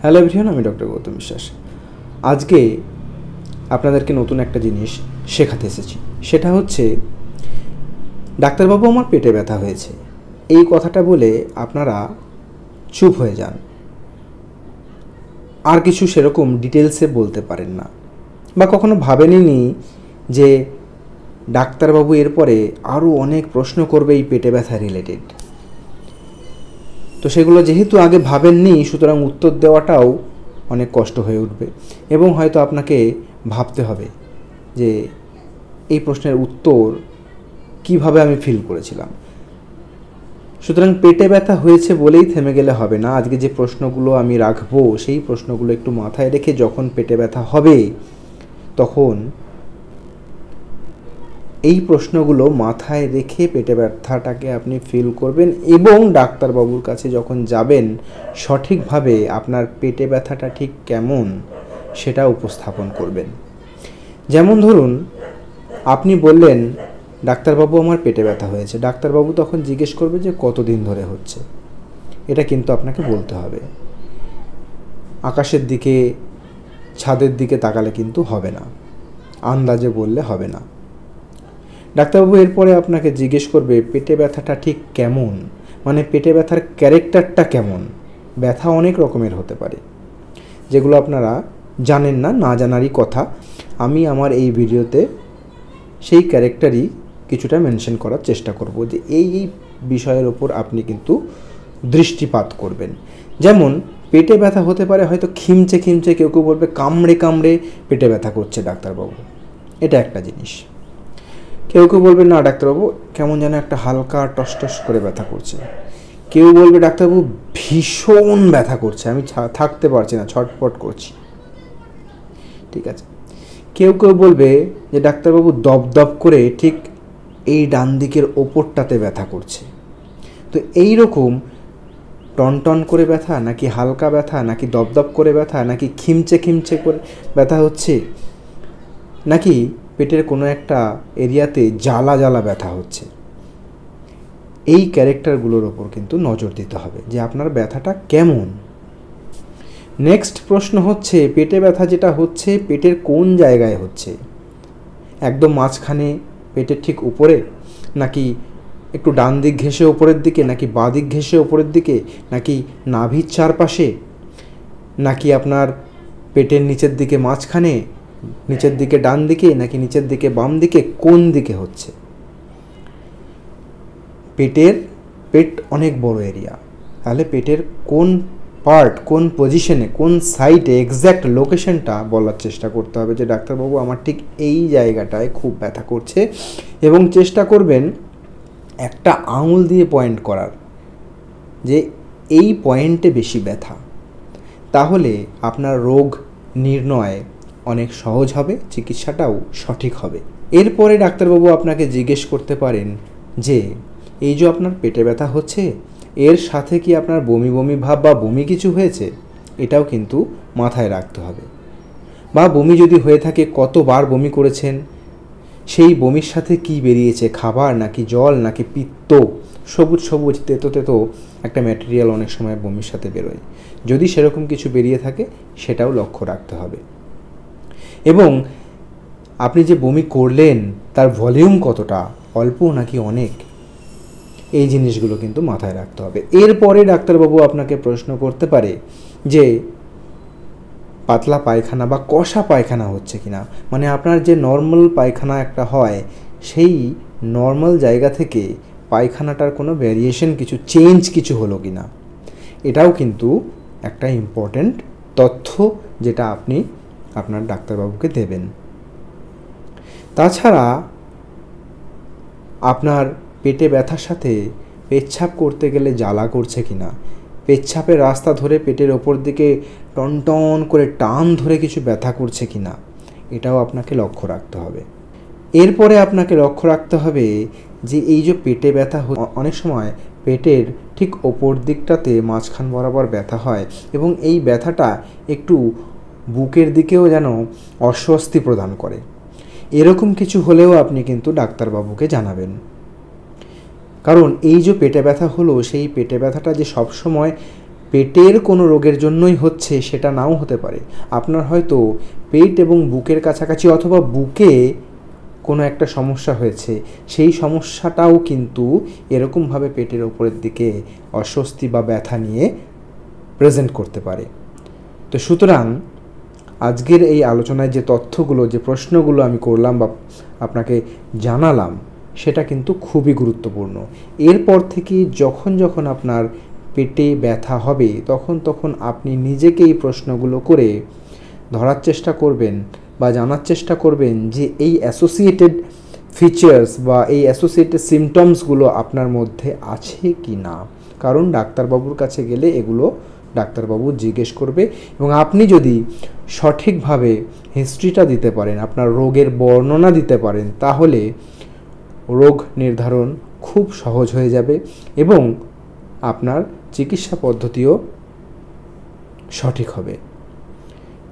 Hello everyone, আমি doctor Gautam বিশ্বাস। আজকে আপনাদেরকে নতুন একটা জিনিস শেখাতে এসেছি। সেটা হচ্ছে, ডাক্তারবাবু আমার পেটে ব্যথা হয়েছে, এই কথাটা বলে আপনারা চুপ হয়ে যান, আর কিছু সেরকম ডিটেলসে বলতে পারেন না, বা কখনো ভাবেননি যে ডাক্তারবাবু এরপরে আরও অনেক প্রশ্ন করবে এই পেটে ব্যথা রিলেটেড। তো সেগুলো যেহেতু আগে ভাবেননি, সুতরাং উত্তর দেওয়াটাও অনেক কষ্ট হয়ে উঠবে এবং হয়তো আপনাকে ভাবতে হবে যে এই প্রশ্নের উত্তর কিভাবে আমি ফিল করেছিলাম। সুতরাং পেটে ব্যথা হয়েছে বলেই থেমে গেলে হবে না। আজকে যে প্রশ্নগুলো আমি রাখবো সেই প্রশ্নগুলো একটু মাথায় রেখে যখন পেটে ব্যথা হবে তখন এই প্রশ্নগুলো মাথায় রেখে পেটে ব্যথাটাকে আপনি ফিল করবেন এবং ডাক্তারবাবুর কাছে যখন যাবেন সঠিকভাবে আপনার পেটে ব্যথাটা ঠিক কেমন সেটা উপস্থাপন করবেন। যেমন ধরুন, আপনি বললেন ডাক্তারবাবু আমার পেটে ব্যথা হয়েছে। ডাক্তারবাবু তখন জিজ্ঞেস করবে যে কতদিন ধরে হচ্ছে। এটা কিন্তু আপনাকে বলতে হবে। আকাশের দিকে, ছাদের দিকে তাকালে কিন্তু হবে না, আন্দাজে বললে হবে না। ডাক্তারবাবু এরপরে আপনাকে জিজ্ঞেস করবে পেটে ব্যথাটা ঠিক কেমন, মানে পেটে ব্যথার ক্যারেক্টারটা কেমন। ব্যথা অনেক রকমের হতে পারে, যেগুলো আপনারা জানেন না, না জানারই কথা। আমি আমার এই ভিডিওতে সেই ক্যারেক্টারই কিছুটা মেনশন করার চেষ্টা করব, যে এই বিষয়ের ওপর আপনি কিন্তু দৃষ্টিপাত করবেন। যেমন পেটে ব্যথা হতে পারে হয়তো খিমচে খিমচে, কেউ কেউ বলবে কামড়ে কামড়ে পেটে ব্যথা করছে ডাক্তারবাবু, এটা একটা জিনিস। কেউ কেউ বলবে না ডাক্তারবাবু কেমন যেন একটা হালকা টসটস করে ব্যথা করছে। কেউ বলবে ডাক্তারবাবু ভীষণ ব্যথা করছে, আমি থাকতে পারছি না, ছটফট করছি। ঠিক আছে। কেউ কেউ বলবে যে ডাক্তারবাবু দপদপ করে ঠিক এই ডান দিকের ওপরটাতে ব্যথা করছে। তো এই রকম টনটন করে ব্যথা, নাকি হালকা ব্যথা, নাকি দপদপ করে ব্যথা, নাকি খিমচে খিমচে করে ব্যথা হচ্ছে, নাকি পেটের কোনো একটা এরিয়াতে জ্বালা জ্বালা ব্যথা হচ্ছে, এই ক্যারেক্টারগুলোর ওপর কিন্তু নজর দিতে হবে যে আপনার ব্যথাটা কেমন। নেক্সট প্রশ্ন হচ্ছে, পেটে ব্যথা যেটা হচ্ছে পেটের কোন জায়গায় হচ্ছে? একদম মাঝখানে, পেটের ঠিক উপরে, নাকি একটু ডান দিক ঘেঁষে ওপরের দিকে, নাকি বাঁ দিক ঘেঁষে ওপরের দিকে, নাকি নাভির চারপাশে, নাকি আপনার পেটের নিচের দিকে মাঝখানে, নিচের দিকে ডান দিকে, নাকি নিচের দিকে বাম দিকে, কোন দিকে হচ্ছে? পেট অনেক বড় এরিয়া, তাহলে পেটের কোন পার্ট, কোন পজিশনে, কোন সাইডে, এক্স্যাক্ট লোকেশনটা বলার চেষ্টা করতে হবে যে ডাক্তারবাবু আমার ঠিক এই জায়গাটায় খুব ব্যথা করছে, এবং চেষ্টা করবেন একটা আঙুল দিয়ে পয়েন্ট করার যে এই পয়েন্টে বেশি ব্যথা। তাহলে আপনার রোগ নির্ণয় অনেক সহজ হবে, চিকিৎসাটাও সঠিক হবে। এরপরে ডাক্তারবাবু আপনাকে জিজ্ঞেস করতে পারেন যে এই যে আপনার পেটে ব্যথা হচ্ছে, এর সাথে কি আপনার বমি বমি ভাব বা বমি কিছু হয়েছে? এটাও কিন্তু মাথায় রাখতে হবে। বা বমি যদি হয়ে থাকে কতবার বমি করেছেন, সেই বমির সাথে কি বেরিয়েছে, খাবার নাকি জল নাকি পিত্ত, সবুজ সবুজ তেতো তেতো একটা ম্যাটেরিয়াল অনেক সময় বমির সাথে বেরোয়। যদি সেরকম কিছু বেরিয়ে থাকে সেটাও লক্ষ্য রাখতে হবে। এবং আপনি যে বমি করলেন তার ভলিউম কতটা, অল্প নাকি অনেক, এই জিনিসগুলো কিন্তু মাথায় রাখতে হবে। এরপরে ডাক্তারবাবু আপনাকে প্রশ্ন করতে পারে যে পাতলা পায়খানা বা কষা পায়খানা হচ্ছে কিনা, মানে আপনার যে নর্মাল পায়খানা একটা হয় সেই নর্মাল জায়গা থেকে পায়খানাটার কোনো ভ্যারিয়েশন, কিছু চেঞ্জ কিছু হলো কিনা। এটাও কিন্তু একটা ইম্পর্ট্যান্ট তথ্য যেটা আপনি আপনার ডাক্তারবাবুকে দেবেন। তাছাড়া আপনার পেটে ব্যথার সাথে পেচ্ছাপ করতে গেলে জ্বালা করছে কিনা, পেচ্ছাপের রাস্তা ধরে পেটের ওপর দিকে টনটন করে টান ধরে কিছু ব্যথা করছে কিনা, এটাও আপনাকে লক্ষ্য রাখতে হবে। এরপরে আপনাকে লক্ষ্য রাখতে হবে যে এই যে পেটে ব্যথা, অনেক সময় পেটের ঠিক ওপর দিকটাতে মাঝখান বরাবর ব্যথা হয় এবং এই ব্যথাটা একটু বুকের দিকেও যেন অস্বস্তি প্রদান করে। এরকম কিছু হলেও আপনি কিন্তু ডাক্তারবাবুকে জানাবেন। কারণ এই যে পেটে ব্যথা হলো, সেই পেটে ব্যথাটা যে সবসময় পেটের কোনো রোগের জন্যই হচ্ছে সেটা নাও হতে পারে। আপনার হয়তো পেট এবং বুকের কাছাকাছি অথবা বুকে কোনো একটা সমস্যা হয়েছে, সেই সমস্যাটাও কিন্তু এরকমভাবে পেটের ওপরের দিকে অস্বস্তি বা ব্যথা নিয়ে প্রেজেন্ট করতে পারে। তো সুতরাং আজকের এই আলোচনায় যে তথ্যগুলো, যে প্রশ্নগুলো আমি করলাম বা আপনাকে জানালাম, সেটা কিন্তু খুবই গুরুত্বপূর্ণ। এরপর থেকে যখন যখন আপনার পেটে ব্যথা হবে তখন আপনি নিজেকে এই প্রশ্নগুলো করে ধরার চেষ্টা করবেন বা জানার চেষ্টা করবেন যে এই অ্যাসোসিয়েটেড ফিচার্স বা এই অ্যাসোসিয়েটেড সিমটমসগুলো আপনার মধ্যে আছে কি না। কারণ ডাক্তারবাবুর কাছে গেলে এগুলো ডাক্তারবাবু জিজ্ঞেস করবে, এবং আপনি যদি সঠিকভাবে হিস্ট্রিটা দিতে পারেন, আপনার রোগের বর্ণনা দিতে পারেন, তাহলে রোগ নির্ধারণ খুব সহজ হয়ে যাবে এবং আপনার চিকিৎসা পদ্ধতিও সঠিক হবে।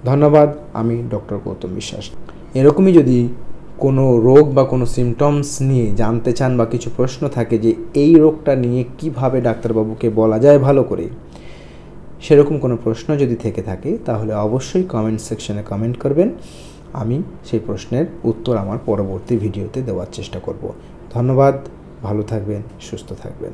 ধন্যবাদ। আমি ডক্টর গৌতম বিশ্বাস। এরকমই যদি কোনো রোগ বা কোনো সিমটমস নিয়ে জানতে চান বা কিছু প্রশ্ন থাকে যে এই রোগটা নিয়ে কিভাবে ডাক্তারবাবুকে বলা যায় ভালো করে, সেরকম কোনো প্রশ্ন যদি থেকে থাকে তাহলে অবশ্যই কমেন্ট সেকশনে কমেন্ট করবেন। আমি সেই প্রশ্নের উত্তর আমার পরবর্তী ভিডিওতে দেওয়ার চেষ্টা করব। ধন্যবাদ। ভালো থাকবেন, সুস্থ থাকবেন।